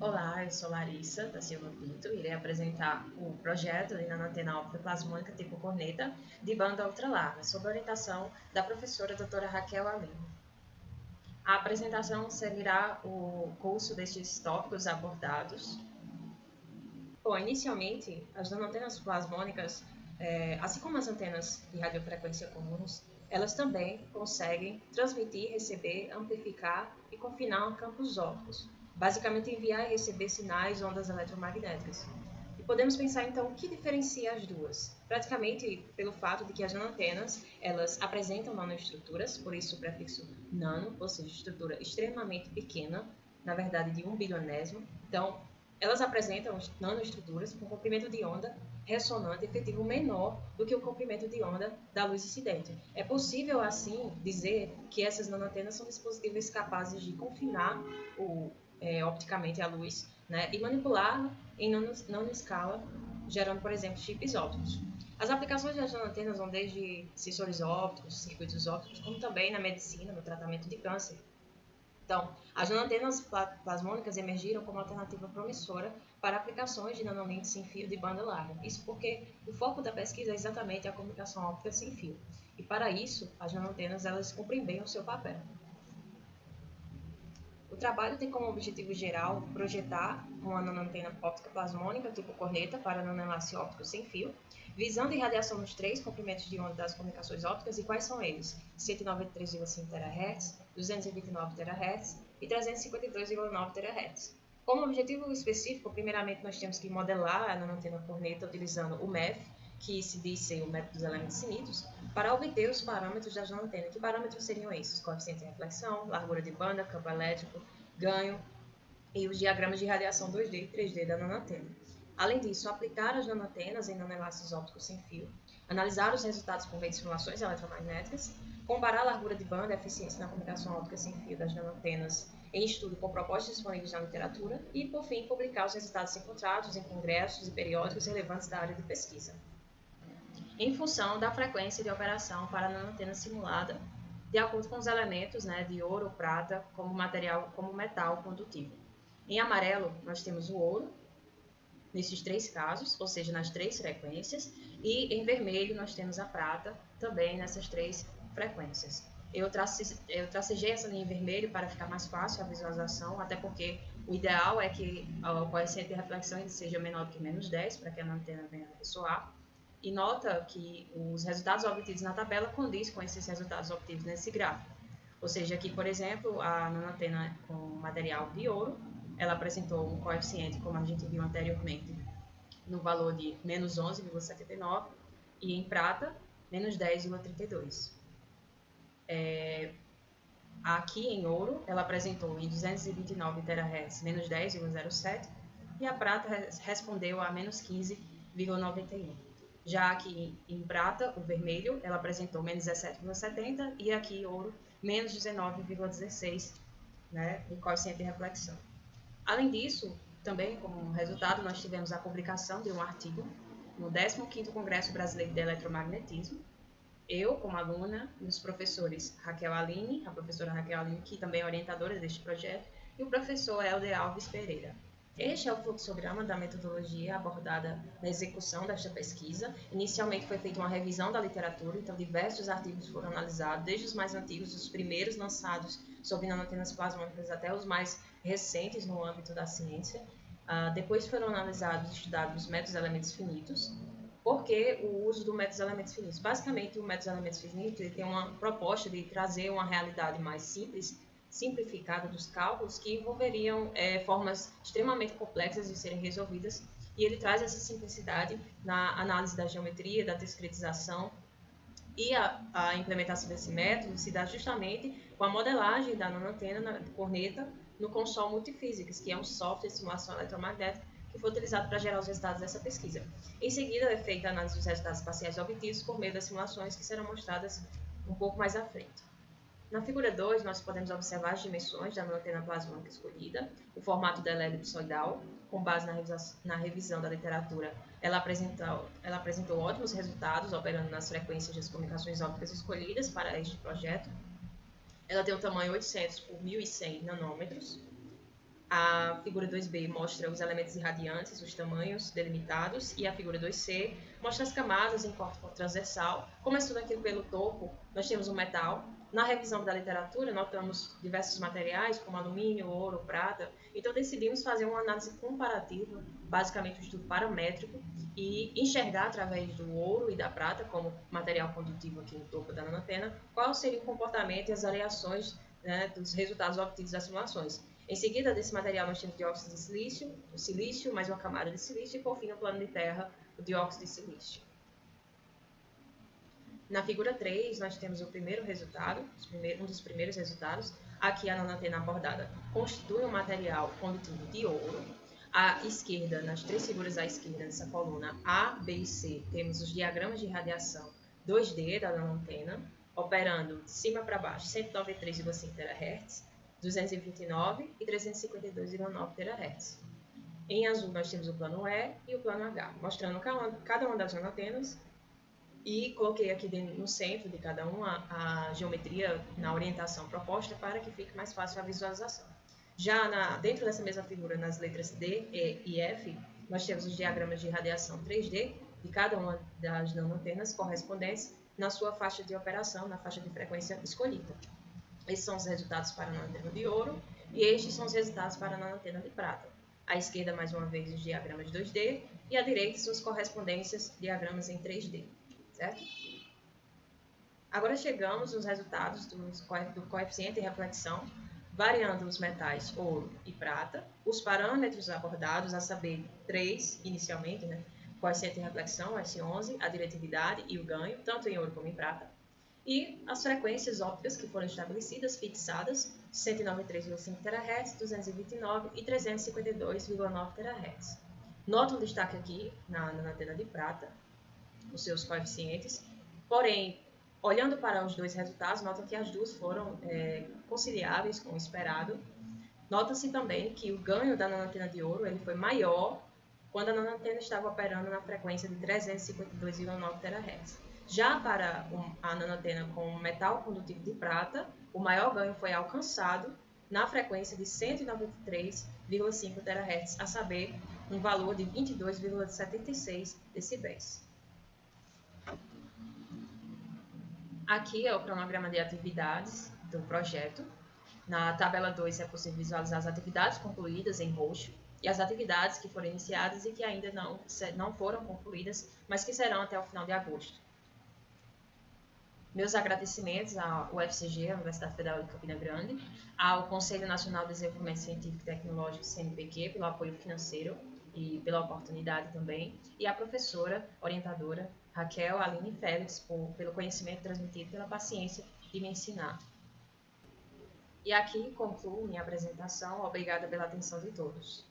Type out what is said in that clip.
Olá, eu sou Larissa da Silva Pinto e irei apresentar o projeto de nanantena óptica plasmônica tipo corneta de banda ultralarga, sob a orientação da professora doutora Raquel Aline. A apresentação seguirá o curso destes tópicos abordados. Bom, inicialmente, as nanantenas plasmônicas, assim como as antenas de radiofrequência comuns, elas também conseguem transmitir, receber, amplificar e confinar campos ópticos, basicamente enviar e receber sinais, ondas eletromagnéticas. E podemos pensar então o que diferencia as duas, praticamente pelo fato de que as nanantenas elas apresentam nanoestruturas, por isso o prefixo nano, ou seja, estrutura extremamente pequena, na verdade de 1 bilionésimo. Então, elas apresentam nanoestruturas com comprimento de onda ressonante efetivo menor do que o comprimento de onda da luz incidente. É possível, assim, dizer que essas nanoantenas são dispositivos capazes de confinar opticamente a luz, né, e manipular em nanoescala, gerando, por exemplo, chips ópticos. As aplicações das nanoantenas vão desde sensores ópticos, circuitos ópticos, como também na medicina, no tratamento de câncer. Então, as nanoantenas plasmônicas emergiram como alternativa promissora para aplicações de nanolentes sem fio de banda larga. Isso porque o foco da pesquisa é exatamente a comunicação óptica sem fio. E para isso, as nanoantenas elas cumprem bem o seu papel. O trabalho tem como objetivo geral projetar uma nanoantena óptica plasmônica tipo corneta para nanoenlace óptico sem fio, visando irradiação nos três comprimentos de onda das comunicações ópticas. E quais são eles? 193,5 THz, 229 THz e 352,9 THz. Como objetivo específico, primeiramente nós temos que modelar a nanoantena corneta utilizando o MEF, que se diz ser o método dos elementos finitos, para obter os parâmetros da nanoantena. Que parâmetros seriam esses? Coeficiente de reflexão, largura de banda, campo elétrico, ganho e os diagramas de radiação 2D e 3D da nanoantena. Além disso, aplicar as nanoantenas em nanoenlaces ópticos sem fio, analisar os resultados por meio de simulações eletromagnéticas, comparar a largura de banda e a eficiência na comunicação óptica sem fio das nanoantenas em estudo com propostas disponíveis na literatura e, por fim, publicar os resultados encontrados em congressos e periódicos relevantes da área de pesquisa, em função da frequência de operação para a nanoantena simulada, de acordo com os elementos, né, de ouro ou prata como metal condutivo. Em amarelo, nós temos o ouro, nesses três casos, ou seja, nas três frequências, e em vermelho nós temos a prata, também nessas três frequências. Eu tracejei essa linha em vermelho para ficar mais fácil a visualização, até porque o ideal é que o coeficiente de reflexão seja menor do que menos 10, para que a antena venha a ressoar. E nota que os resultados obtidos na tabela condiz com esses resultados obtidos nesse gráfico. Ou seja, aqui, por exemplo, a nanoantena com material de ouro, ela apresentou um coeficiente, como a gente viu anteriormente, no valor de menos 11,79 e em prata, menos 10,32. Aqui em ouro, ela apresentou em 229 THz menos 10,07 e a prata respondeu a menos 15,91. Já aqui em prata, o vermelho, ela apresentou menos 17,70 e aqui ouro, menos 19,16, né, em coeficiente de reflexão. Além disso, também como resultado, nós tivemos a publicação de um artigo no 15º Congresso Brasileiro de Eletromagnetismo. Eu, como aluna, e os professores Raquel Aline, a professora Raquel Aline, que também é orientadora deste projeto, e o professor Helder Alves Pereira. Este é o fluxograma da metodologia abordada na execução desta pesquisa. Inicialmente foi feita uma revisão da literatura, então diversos artigos foram analisados, desde os mais antigos, os primeiros lançados sobre nanoantenas plasmônicas, até os mais recentes no âmbito da ciência. Depois foram analisados e estudados os métodos elementos finitos. Por que o uso do método elementos finitos? Basicamente, o método elementos finitos ele tem uma proposta de trazer uma realidade mais simples, simplificada dos cálculos, que envolveriam formas extremamente complexas de serem resolvidas, e ele traz essa simplicidade na análise da geometria, da discretização, e a implementação desse método se dá justamente com a modelagem da nanoantena na corneta no Console Multiphysics, que é um software de simulação eletromagnética que foi utilizado para gerar os resultados dessa pesquisa. Em seguida, é feita a análise dos resultados parciais obtidos por meio das simulações que serão mostradas um pouco mais à frente. Na figura 2, nós podemos observar as dimensões da nanoantena plasmônica escolhida, o formato dela é elipsoidal, com base na revisão da literatura, ela apresentou ótimos resultados operando nas frequências das comunicações ópticas escolhidas para este projeto. Ela tem um tamanho 800 por 1100 nanômetros, A figura 2b mostra os elementos irradiantes, os tamanhos delimitados, e a figura 2c mostra as camadas em corte transversal. Começando aqui pelo topo, nós temos o metal. Na revisão da literatura, notamos diversos materiais, como alumínio, ouro, prata. Então, decidimos fazer uma análise comparativa, basicamente um estudo paramétrico, e enxergar através do ouro e da prata, como material condutivo aqui no topo da nanotena, qual seria o comportamento e as variações, né, dos resultados obtidos das simulações. Em seguida desse material, nós temos dióxido de silício, o silício, mais uma camada de silício, e por fim, no plano de terra, o dióxido de silício. Na figura 3, nós temos o primeiro resultado, um dos primeiros resultados. Aqui, a nanotena abordada constitui um material condutivo de ouro. À esquerda, nas três figuras à esquerda dessa coluna A, B e C, temos os diagramas de radiação 2D da nanotena, operando de cima para baixo 193,5 THz, 229 e 352,9 THz. Em azul, nós temos o plano E e o plano H, mostrando cada uma das nanotenas. E coloquei aqui no centro de cada uma a geometria na orientação proposta para que fique mais fácil a visualização. Já dentro dessa mesma figura, nas letras D, E e F, nós temos os diagramas de radiação 3D de cada uma das nanotenas correspondentes na sua faixa de operação, na faixa de frequência escolhida. Esses são os resultados para a nanotena de ouro e estes são os resultados para a nanotena de prata. À esquerda, mais uma vez, os diagramas 2D e à direita, suas correspondências, diagramas em 3D. Certo? Agora chegamos nos resultados do coeficiente de reflexão, variando os metais ouro e prata, os parâmetros abordados, a saber, 3 inicialmente, né? Coeficiente de reflexão, S11, a diretividade e o ganho, tanto em ouro como em prata, e as frequências ópticas que foram estabelecidas, fixadas, 193,5 THz, 229 e 352,9 THz. Nota um destaque aqui na antena de prata, os seus coeficientes, porém, olhando para os dois resultados, notam que as duas foram conciliáveis com o esperado. Nota-se também que o ganho da nanotena de ouro ele foi maior quando a nanotena estava operando na frequência de 352,9 THz. Já para a nanotena com metal condutivo de prata, o maior ganho foi alcançado na frequência de 193,5 THz, a saber, um valor de 22,76 decibéis. Aqui é o cronograma de atividades do projeto. Na tabela 2 é possível visualizar as atividades concluídas em roxo e as atividades que foram iniciadas e que ainda não foram concluídas, mas que serão até o final de agosto. Meus agradecimentos ao UFCG, a Universidade Federal de Campina Grande, ao Conselho Nacional de Desenvolvimento Científico e Tecnológico, CNPq, pelo apoio financeiro e pela oportunidade também, e à professora orientadora Raquel Aline Félix pelo conhecimento transmitido, pela paciência de me ensinar. E aqui concluo minha apresentação. Obrigada pela atenção de todos.